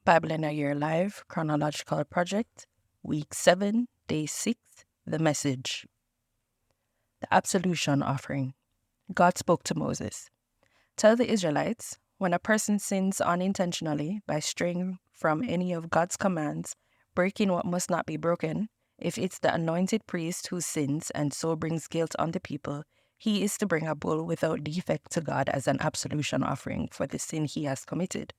Bible in a Year Live, Chronological Project, Week 7, Day 6, The Message. The Absolution Offering. God spoke to Moses. Tell the Israelites, when a person sins unintentionally by straying from any of God's commands, breaking what must not be broken, if it's the anointed priest who sins and so brings guilt on the people, he is to bring a bull without defect to God as an absolution offering for the sin he has committed.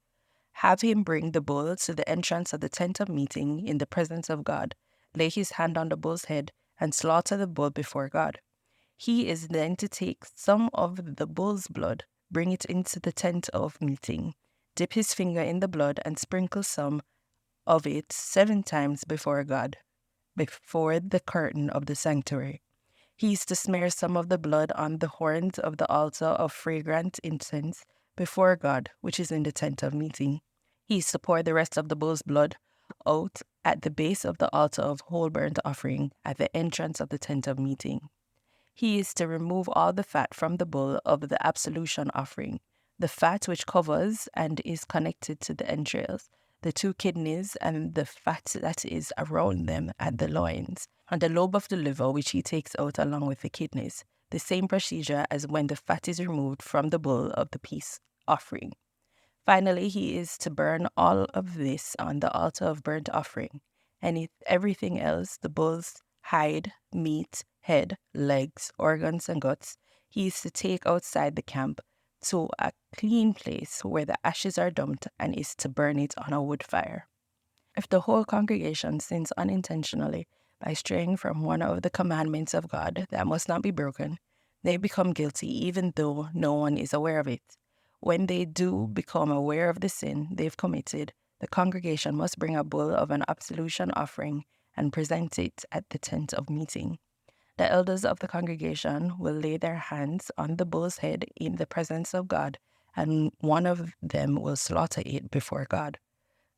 Have him bring the bull to the entrance of the tent of meeting in the presence of God, lay his hand on the bull's head, and slaughter the bull before God. He is then to take some of the bull's blood, bring it into the tent of meeting, dip his finger in the blood, and sprinkle some of it 7 times before God, before the curtain of the sanctuary. He is to smear some of the blood on the horns of the altar of fragrant incense before God, which is in the tent of meeting. He is to pour the rest of the bull's blood out at the base of the altar of whole burnt offering at the entrance of the tent of meeting. He is to remove all the fat from the bull of the absolution offering, the fat which covers and is connected to the entrails, the 2 kidneys, and the fat that is around them at the loins, and the lobe of the liver which he takes out along with the kidneys, the same procedure as when the fat is removed from the bull of the peace offering. Finally, he is to burn all of this on the altar of burnt offering, and everything else, the bull's hide, meat, head, legs, organs, and guts, he is to take outside the camp to a clean place where the ashes are dumped and is to burn it on a wood fire. If the whole congregation sins unintentionally by straying from one of the commandments of God that must not be broken, they become guilty even though no one is aware of it. When they do become aware of the sin they've committed, the congregation must bring a bull of an absolution offering and present it at the tent of meeting. The elders of the congregation will lay their hands on the bull's head in the presence of God, and one of them will slaughter it before God.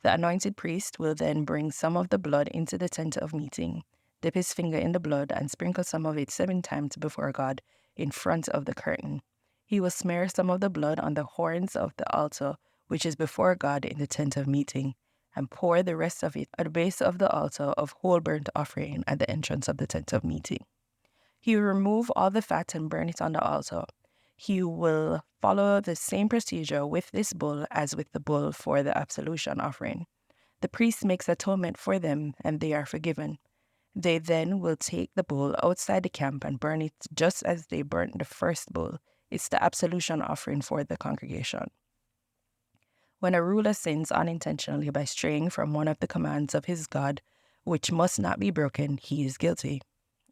The anointed priest will then bring some of the blood into the tent of meeting, dip his finger in the blood, and sprinkle some of it 7 times before God in front of the curtain. He will smear some of the blood on the horns of the altar, which is before God in the tent of meeting, and pour the rest of it at the base of the altar of whole burnt offering at the entrance of the tent of meeting. He will remove all the fat and burn it on the altar. He will follow the same procedure with this bull as with the bull for the absolution offering. The priest makes atonement for them, and they are forgiven. They then will take the bull outside the camp and burn it just as they burnt the first bull. It's the absolution offering for the congregation. When a ruler sins unintentionally by straying from one of the commands of his God, which must not be broken, he is guilty.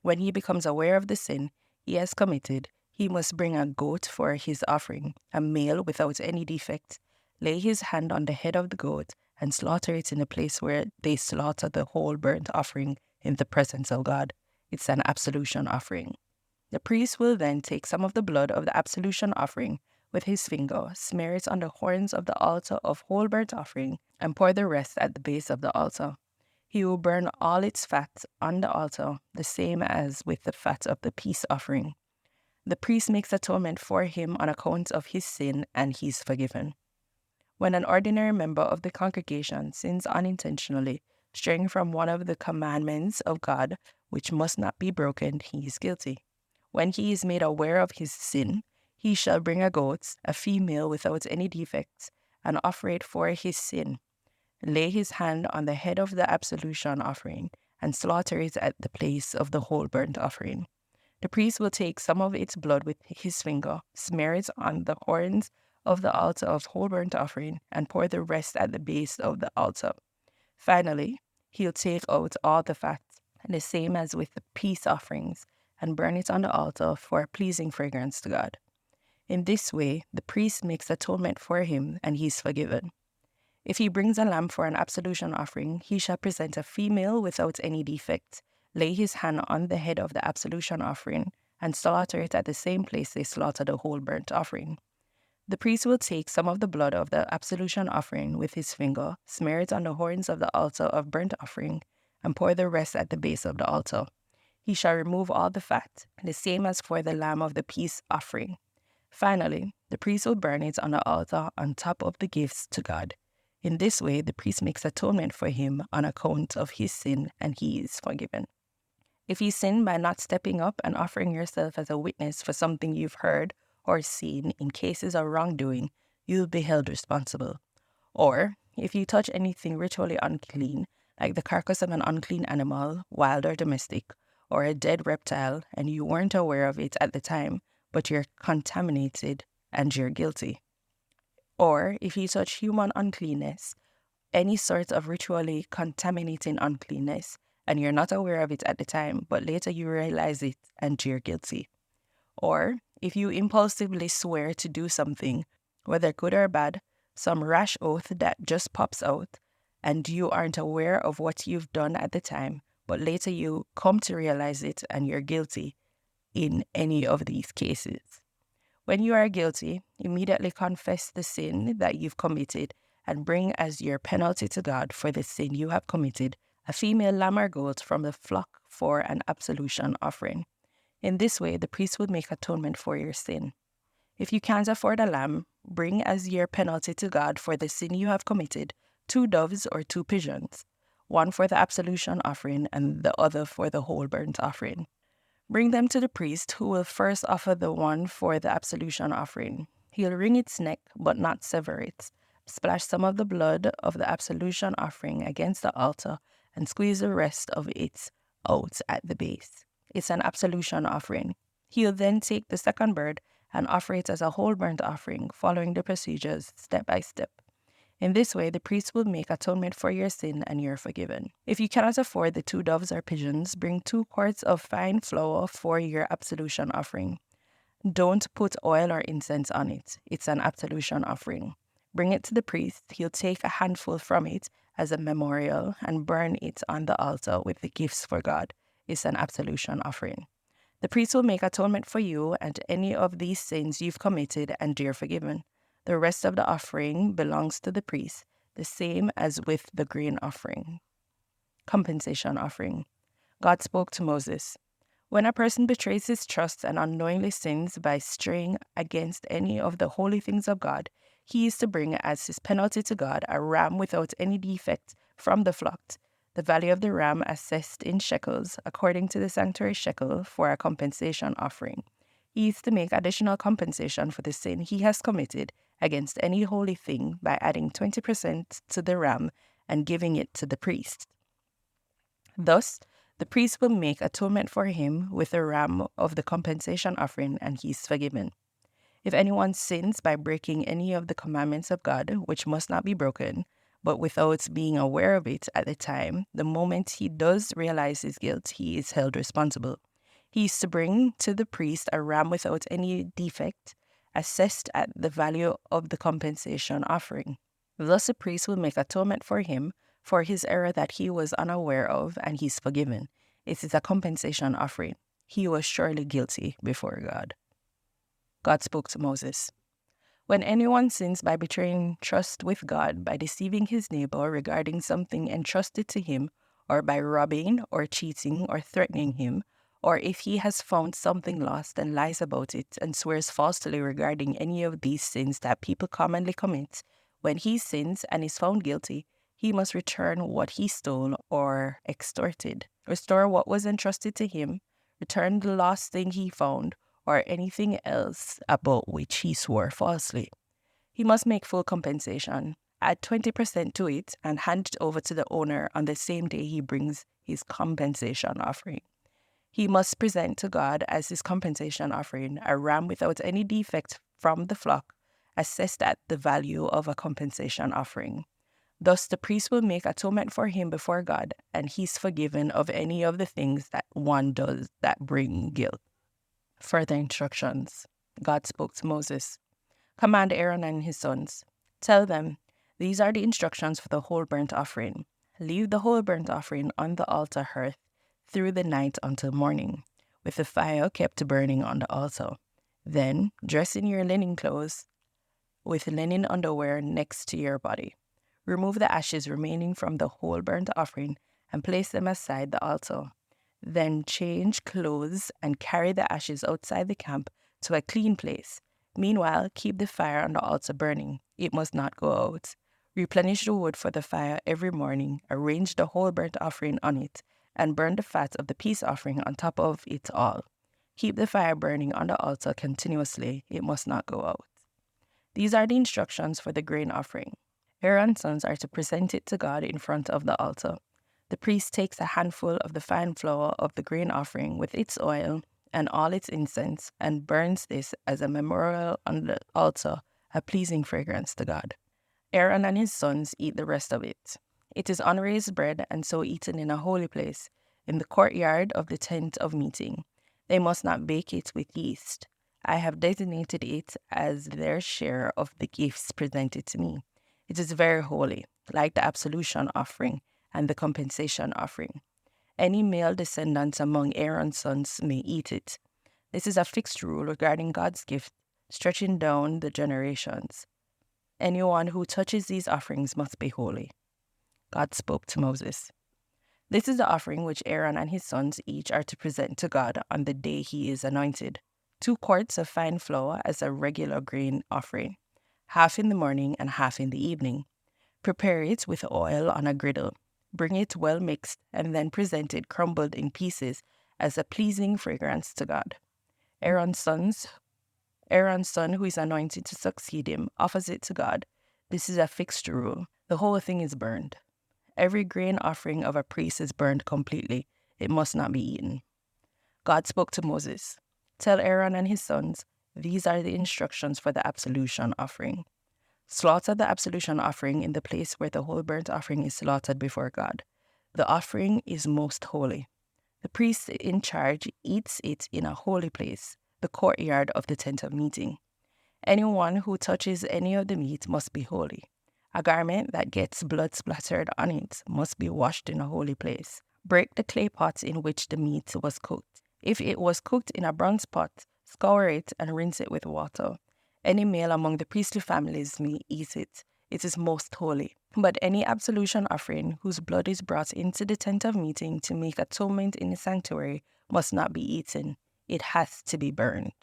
When he becomes aware of the sin he has committed, he must bring a goat for his offering, a male without any defect, lay his hand on the head of the goat, and slaughter it in the place where they slaughter the whole burnt offering in the presence of God. It's an absolution offering. The priest will then take some of the blood of the absolution offering with his finger, smear it on the horns of the altar of whole burnt offering, and pour the rest at the base of the altar. He will burn all its fat on the altar, the same as with the fat of the peace offering. The priest makes atonement for him on account of his sin, and he is forgiven. When an ordinary member of the congregation sins unintentionally, straying from one of the commandments of God, which must not be broken, he is guilty. When he is made aware of his sin, he shall bring a goat, a female without any defects, and offer it for his sin. Lay his hand on the head of the absolution offering, and slaughter it at the place of the whole burnt offering. The priest will take some of its blood with his finger, smear it on the horns of the altar of whole burnt offering, and pour the rest at the base of the altar. Finally, he'll take out all the fat, the same as with the peace offerings, and burn it on the altar for a pleasing fragrance to God. In this way, the priest makes atonement for him, and he is forgiven. If he brings a lamb for an absolution offering, he shall present a female without any defect, lay his hand on the head of the absolution offering, and slaughter it at the same place they slaughter the whole burnt offering. The priest will take some of the blood of the absolution offering with his finger, smear it on the horns of the altar of burnt offering, and pour the rest at the base of the altar. He shall remove all the fat, the same as for the lamb of the peace offering. Finally, the priest will burn it on the altar on top of the gifts to God. In this way, the priest makes atonement for him on account of his sin, and he is forgiven. If you sin by not stepping up and offering yourself as a witness for something you've heard or seen in cases of wrongdoing, you'll be held responsible. Or, if you touch anything ritually unclean, like the carcass of an unclean animal, wild or domestic, or a dead reptile, and you weren't aware of it at the time, but you're contaminated and you're guilty. Or, if you touch human uncleanness, any sort of ritually contaminating uncleanness, and you're not aware of it at the time, but later you realize it and you're guilty. Or, if you impulsively swear to do something, whether good or bad, some rash oath that just pops out, and you aren't aware of what you've done at the time, but later you come to realize it and you're guilty in any of these cases. When you are guilty, immediately confess the sin that you've committed and bring as your penalty to God for the sin you have committed a female lamb or goat from the flock for an absolution offering. In this way, the priest will make atonement for your sin. If you can't afford a lamb, bring as your penalty to God for the sin you have committed 2 doves or 2 pigeons, one for the absolution offering and the other for the whole burnt offering. Bring them to the priest, who will first offer the one for the absolution offering. He'll wring its neck, but not sever it. Splash some of the blood of the absolution offering against the altar and squeeze the rest of it out at the base. It's an absolution offering. He'll then take the second bird and offer it as a whole burnt offering, following the procedures step by step. In this way, the priest will make atonement for your sin and you're forgiven. If you cannot afford the 2 doves or pigeons, bring 2 quarts of fine flour for your absolution offering. Don't put oil or incense on it. It's an absolution offering. Bring it to the priest. He'll take a handful from it as a memorial and burn it on the altar with the gifts for God. It's an absolution offering. The priest will make atonement for you and any of these sins you've committed, and you're forgiven. The rest of the offering belongs to the priest, the same as with the grain offering. Compensation offering. God spoke to Moses. When a person betrays his trust and unknowingly sins by straying against any of the holy things of God, he is to bring as his penalty to God a ram without any defect from the flock. The value of the ram assessed in shekels, according to the sanctuary shekel, for a compensation offering. He is to make additional compensation for the sin he has committed against any holy thing by adding 20% to the ram and giving it to the priest. Thus, the priest will make atonement for him with a ram of the compensation offering, and he is forgiven. If anyone sins by breaking any of the commandments of God, which must not be broken, but without being aware of it at the time, the moment he does realize his guilt, he is held responsible. He is to bring to the priest a ram without any defect, assessed at the value of the compensation offering. Thus the priest will make atonement for him for his error that he was unaware of, and he's forgiven. It is a compensation offering. He was surely guilty before God. God spoke to Moses. When anyone sins by betraying trust with God, by deceiving his neighbor regarding something entrusted to him, or by robbing or cheating or threatening him, or if he has found something lost and lies about it and swears falsely regarding any of these sins that people commonly commit, when he sins and is found guilty, he must return what he stole or extorted, restore what was entrusted to him, return the lost thing he found, or anything else about which he swore falsely. He must make full compensation, add 20% to it, and hand it over to the owner on the same day he brings his compensation offering. He must present to God as his compensation offering a ram without any defect from the flock, assessed at the value of a compensation offering. Thus the priest will make atonement for him before God, and he's forgiven of any of the things that one does that bring guilt. Further instructions. God spoke to Moses. Command Aaron and his sons. Tell them, these are the instructions for the whole burnt offering. Leave the whole burnt offering on the altar hearth through the night until morning, with the fire kept burning on the altar. Then dress in your linen clothes with linen underwear next to your body. Remove the ashes remaining from the whole burnt offering and place them aside the altar. Then change clothes and carry the ashes outside the camp to a clean place. Meanwhile, keep the fire on the altar burning. It must not go out. Replenish the wood for the fire every morning, arrange the whole burnt offering on it, and burn the fat of the peace offering on top of it all. Keep the fire burning on the altar continuously, it must not go out. These are the instructions for the grain offering. Aaron's sons are to present it to God in front of the altar. The priest takes a handful of the fine flour of the grain offering with its oil and all its incense and burns this as a memorial on the altar, a pleasing fragrance to God. Aaron and his sons eat the rest of it. It is unraised bread and so eaten in a holy place, in the courtyard of the tent of meeting. They must not bake it with yeast. I have designated it as their share of the gifts presented to me. It is very holy, like the absolution offering and the compensation offering. Any male descendants among Aaron's sons may eat it. This is a fixed rule regarding God's gift, stretching down the generations. Anyone who touches these offerings must be holy. God spoke to Moses. This is the offering which Aaron and his sons each are to present to God on the day he is anointed. 2 quarts of fine flour as a regular grain offering, half in the morning and half in the evening. Prepare it with oil on a griddle. Bring it well mixed and then present it crumbled in pieces as a pleasing fragrance to God. Aaron's son, who is anointed to succeed him, offers it to God. This is a fixed rule. The whole thing is burned. Every grain offering of a priest is burned completely. It must not be eaten. God spoke to Moses. Tell Aaron and his sons, these are the instructions for the absolution offering. Slaughter the absolution offering in the place where the whole burnt offering is slaughtered before God. The offering is most holy. The priest in charge eats it in a holy place, the courtyard of the tent of meeting. Anyone who touches any of the meat must be holy. A garment that gets blood splattered on it must be washed in a holy place. Break the clay pot in which the meat was cooked. If it was cooked in a bronze pot, scour it and rinse it with water. Any male among the priestly families may eat it. It is most holy. But any absolution offering whose blood is brought into the tent of meeting to make atonement in the sanctuary must not be eaten. It has to be burned.